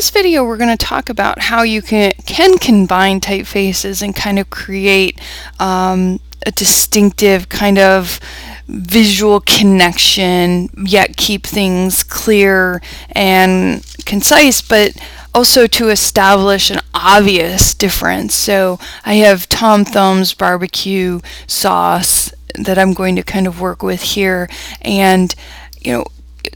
this video we're going to talk about how you can combine typefaces and kind of create a distinctive kind of visual connection, yet keep things clear and concise, but also to establish an obvious difference. So I have Tom Thumb's barbecue sauce that I'm going to kind of work with here, and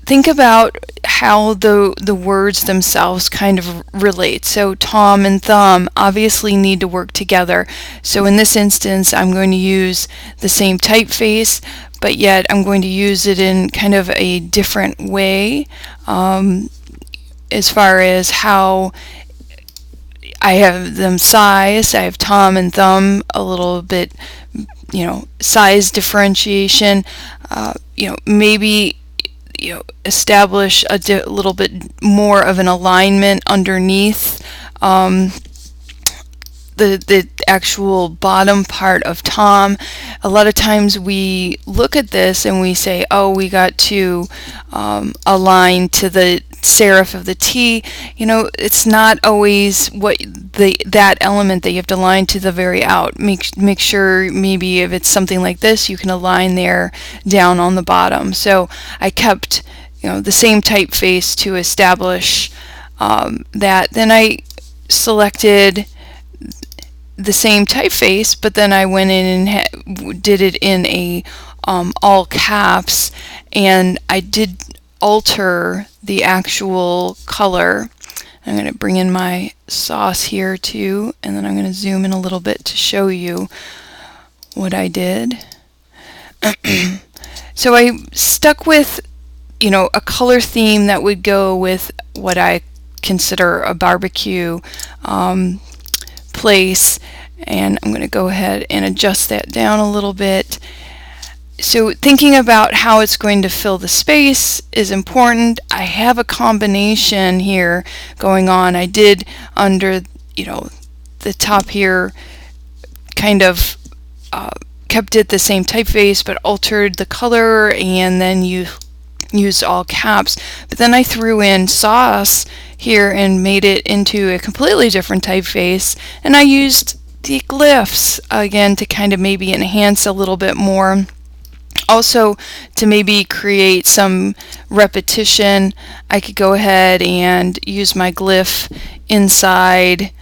think about how the words themselves kind of relate. So Tom and Thumb obviously need to work together. So in this instance, I'm going to use the same typeface, but yet I'm going to use it in kind of a different way, as far as how I have them sized. I have Tom and Thumb a little bit, size differentiation. Maybe establish a little bit more of an alignment underneath the actual bottom part of Tom. A lot of times we look at this and we say, oh, we got to align to the serif of the T. It's not always that element that you have to align to the very out. Make sure maybe if it's something like this, you can align there down on the bottom. So I kept the same typeface to establish that. Then I selected the same typeface, but then I went in and did it in a all caps, and I did alter the actual color. I'm going to bring in my sauce here too, and then I'm going to zoom in a little bit to show you what I did. So I stuck with a color theme that would go with what I consider a barbecue place, and I'm going to go ahead and adjust that down a little bit. So thinking about how it's going to fill the space is important. I have a combination here going on. I did under the top here kind of kept it the same typeface but altered the color, and then used all caps, but then I threw in sauce here and made it into a completely different typeface, and I used the glyphs again to kind of maybe enhance a little bit more. Also, to maybe create some repetition, I could go ahead and use my glyph inside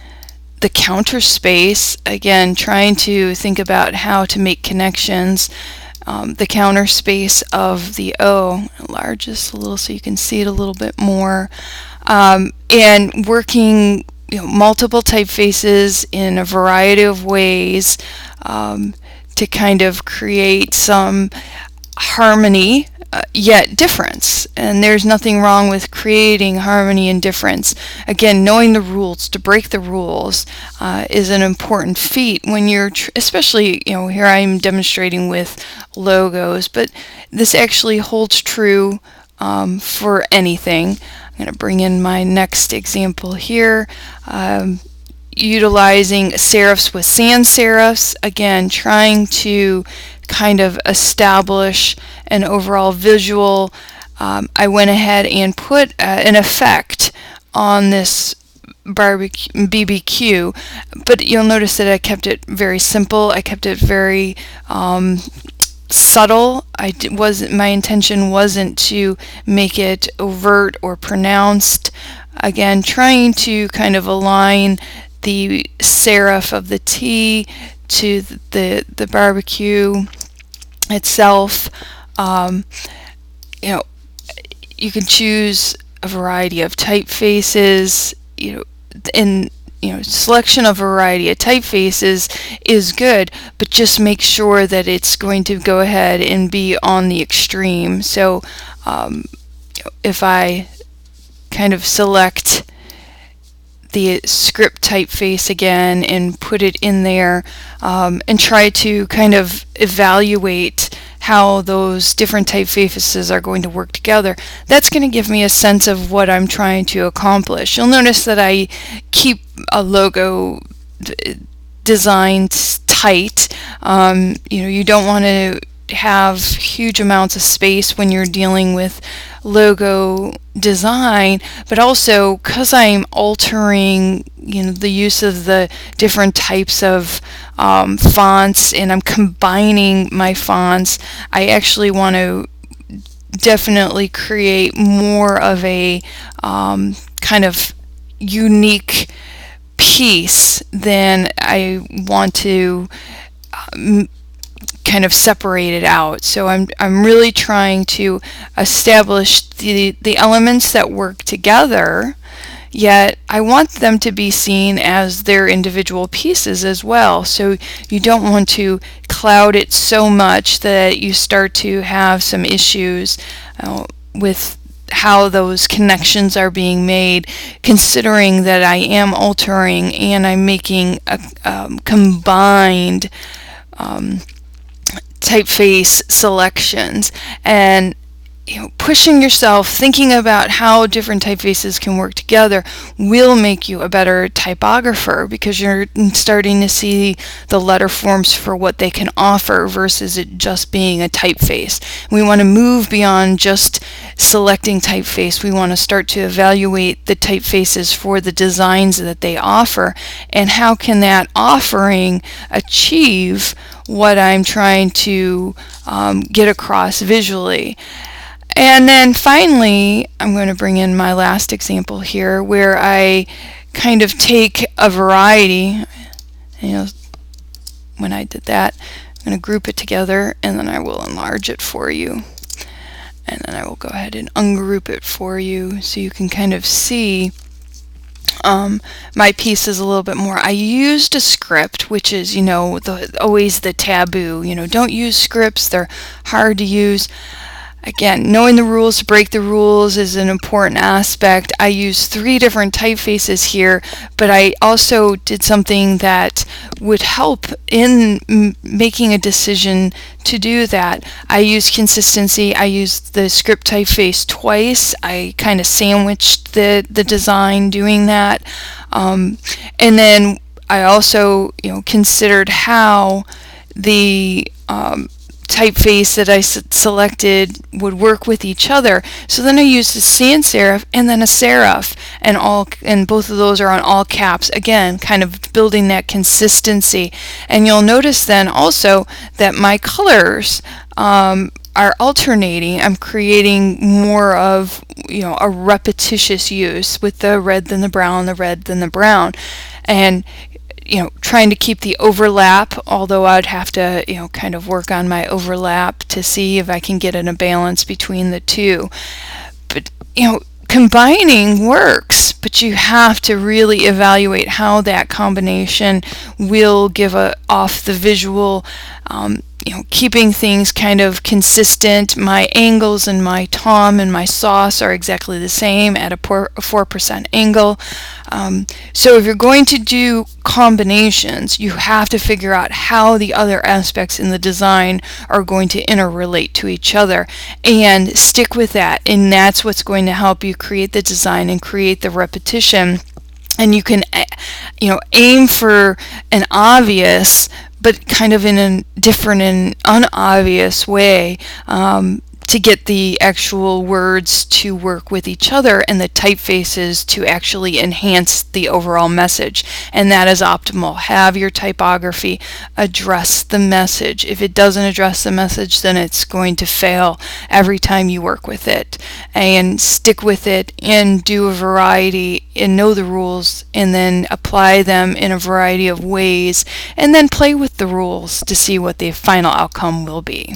the counter space, again trying to think about how to make connections. The counter space of the O, enlarge this a little so you can see it a little bit more, and working multiple typefaces in a variety of ways to kind of create some harmony, yet difference. And there's nothing wrong with creating harmony and difference. Again, knowing the rules, to break the rules, is an important feat when you're, especially, here I'm demonstrating with logos, but this actually holds true for anything. I'm going to bring in my next example here. Utilizing serifs with sans serifs, again trying to kind of establish an overall visual. I went ahead and put an effect on this BBQ, but you'll notice that I kept it very simple. I kept it very subtle. My intention wasn't to make it overt or pronounced. Again, trying to kind of align the serif of the T to the barbecue itself. You can choose a variety of typefaces. Selection of a variety of typefaces is good, but just make sure that it's going to go ahead and be on the extreme. So if I kind of select the script typeface again and put it in there, and try to kind of evaluate how those different typefaces are going to work together, that's going to give me a sense of what I'm trying to accomplish. You'll notice that I keep a logo designed tight. You don't want to have huge amounts of space when you're dealing with logo design, but also because I'm altering the use of the different types of fonts, and I'm combining my fonts, I actually want to definitely create more of a kind of unique piece than I want to kind of separate it out. So I'm really trying to establish the elements that work together, yet I want them to be seen as their individual pieces as well. So you don't want to cloud it so much that you start to have some issues with how those connections are being made, considering that I am altering and I'm making a combined typeface selections. And pushing yourself, thinking about how different typefaces can work together will make you a better typographer, because you're starting to see the letter forms for what they can offer versus it just being a typeface. We want to move beyond just selecting typeface. We want to start to evaluate the typefaces for the designs that they offer, and how can that offering achieve what I'm trying to get across visually. And then finally, I'm going to bring in my last example here, where I kind of take a variety, when I did that, I'm going to group it together, and then I will enlarge it for you. And then I will go ahead and ungroup it for you so you can kind of see my pieces a little bit more. I used a script, which is, always the taboo. Don't use scripts. They're hard to use. Again, knowing the rules to break the rules is an important aspect. I used 3 different typefaces here, but I also did something that would help in making a decision to do that. I used consistency. I used the script typeface twice. I kind of sandwiched the design doing that. And then I also considered how the typeface that I selected would work with each other. So then I used a sans serif and then a serif, and both of those are on all caps. Again, kind of building that consistency. And you'll notice then also that my colors are alternating. I'm creating more of a repetitious use with the red then the brown, the red then the brown, and trying to keep the overlap, although I'd have to, kind of work on my overlap to see if I can get in a balance between the two. But, combining works, but you have to really evaluate how that combination will give off the visual, keeping things kind of consistent. My angles and my tom and my sauce are exactly the same at a 4% angle. So if you're going to do combinations, you have to figure out how the other aspects in the design are going to interrelate to each other, and stick with that. And that's what's going to help you create the design and create the repetition. And you can, aim for an obvious, but kind of in a different and unobvious way, to get the actual words to work with each other and the typefaces to actually enhance the overall message. And that is optimal. Have your typography address the message. If it doesn't address the message, then it's going to fail every time you work with it. And stick with it and do a variety and know the rules, and then apply them in a variety of ways, and then play with the rules to see what the final outcome will be.